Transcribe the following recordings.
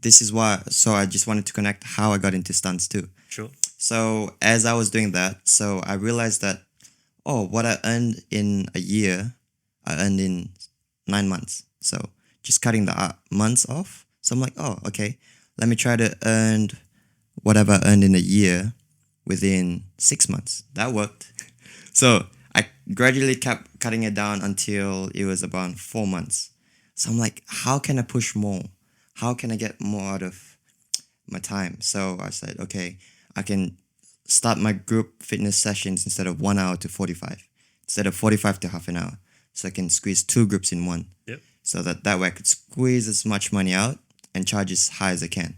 this is why. So I just wanted to connect how I got into stunts too. Sure. So as I was doing that, so I realized that, oh, what I earned in a year, I earned in 9 months. So just cutting the months off. So I'm like, oh, okay, let me try to earn whatever I earned in a year within 6 months. That worked. So I gradually kept cutting it down until it was about 4 months. So I'm like, how can I push more? How can I get more out of my time? So I said, okay, I can start my group fitness sessions instead of 1 hour to 45, instead of 45 to half an hour. So I can squeeze two groups in one. Yep. So that way I could squeeze as much money out and charge as high as I can.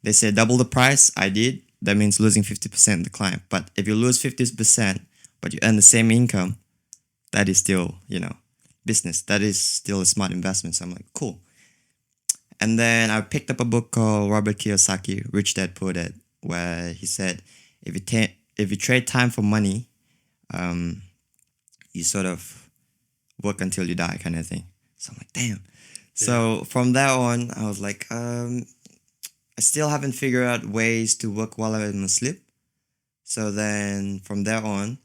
They said double the price. I did. That means losing 50% of the client. But if you lose 50%, but you earn the same income, that is still, business. That is still a smart investment. So I'm like, cool. And then I picked up a book called Robert Kiyosaki, Rich Dad Poor Dad, where he said, if you trade time for money, you sort of work until you die, kind of thing. So I'm like, damn. So from there on, I was like, I still haven't figured out ways to work while I'm asleep. So then from there on,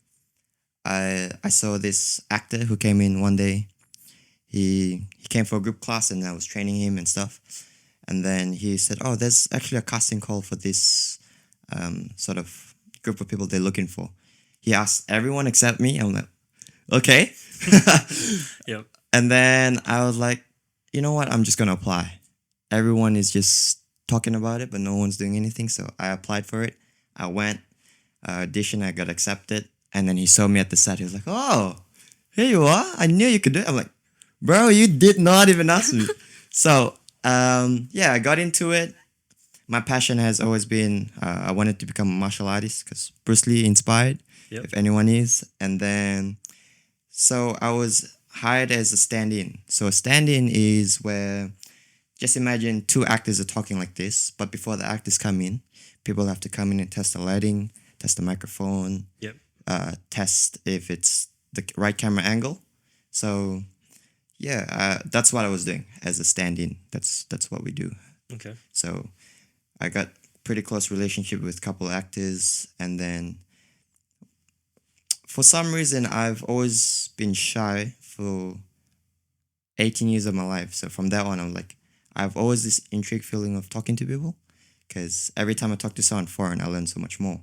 I saw this actor who came in one day. He came for a group class and I was training him and stuff. And then he said, oh, there's actually a casting call for this sort of group of people they're looking for. He asked everyone except me. I'm like, okay. Yep. And then I was like, you know what? I'm just going to apply. Everyone is just talking about it, but no one's doing anything. So I applied for it. I went, audition, I got accepted. And then he saw me at the set. He was like, oh, here you are. I knew you could do it. I'm like, bro, you did not even ask me. So, I got into it. My passion has always been, I wanted to become a martial artist because Bruce Lee inspired, Yep. if anyone is. And then, so I was hired as a stand-in. So a stand-in is where, just imagine two actors are talking like this, but before the actors come in, people have to come in and test the lighting, test the microphone, Yep. test if it's the right camera angle. So that's what I was doing as a stand-in. That's what we do. Okay. So I got pretty close relationship with a couple actors, and then for some reason I've always been shy for 18 years of my life. So from that on, I'm like, I've always this intrigued feeling of talking to people, because every time I talk to someone foreign, I learn so much more.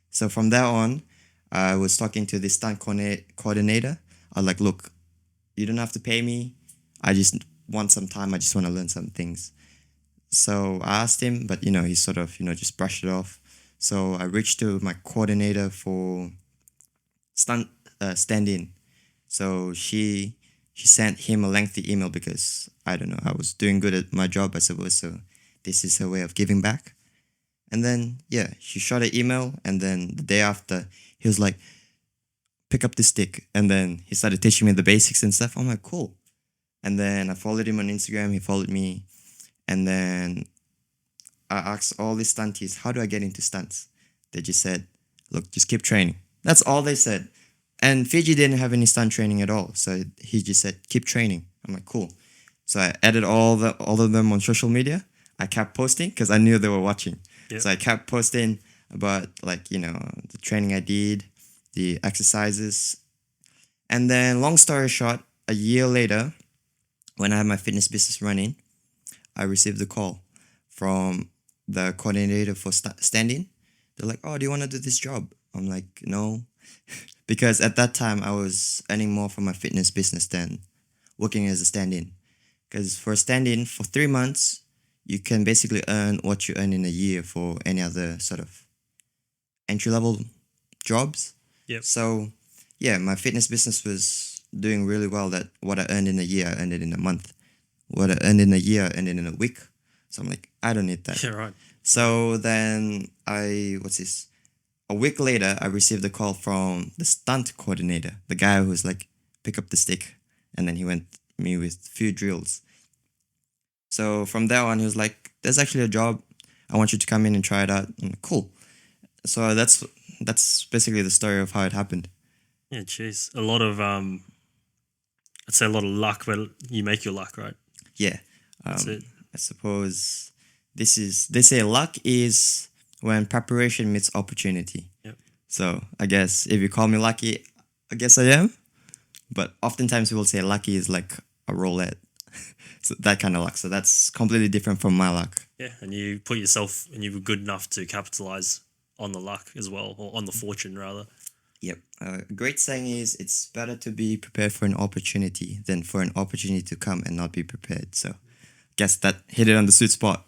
So from there on, I was talking to this stunt coordinator. I was like, look, you don't have to pay me. I just want some time. I just want to learn some things. So I asked him, but he sort of just brushed it off. So I reached to my coordinator for stunt stand-in. So she sent him a lengthy email because I don't know, I was doing good at my job, I suppose. So this is her way of giving back. And then she shot an email, and then the day after he was like, pick up the stick, and then he started teaching me the basics and stuff. I'm like, cool. And then I followed him on Instagram. He followed me, and then I asked all these stunties, how do I get into stunts? They just said, look, just keep training. That's all they said. And Fiji didn't have any stunt training at all, so he just said, keep training. I'm like, cool. So I added all of them on social media. I kept posting because I knew they were watching. Yep. So I kept posting about the training I did, the exercises. And then long story short, a year later, when I had my fitness business running, I received a call from the coordinator for stand-in. They're like, oh, do you want to do this job? I'm like, no. Because at that time, I was earning more from my fitness business than working as a stand-in. Because for a stand-in, for 3 months, you can basically earn what you earn in a year for any other sort of entry-level jobs. Yep. So, my fitness business was doing really well. That what I earned in a year, I earned it in a month. What I earned in a year, I earned it in a week. So I'm like, I don't need that. Yeah, right. So then a week later, I received a call from the stunt coordinator, the guy who was like, pick up the stick. And then he went me with a few drills. So from there on, he was like, there's actually a job. I want you to come in and try it out. I'm like, cool. So that's basically the story of how it happened. Yeah, jeez. A lot of I'd say a lot of luck, but you make your luck, right? Yeah. That's it. I suppose they say luck is when preparation meets opportunity. Yep. So I guess if you call me lucky, I guess I am. But oftentimes people say lucky is like a roulette. So that kind of luck. So that's completely different from my luck. Yeah, and you put yourself and you were good enough to capitalize on the luck as well, or on the fortune rather. Yep. A great saying is it's better to be prepared for an opportunity than for an opportunity to come and not be prepared. So guess that hit it on the sweet spot.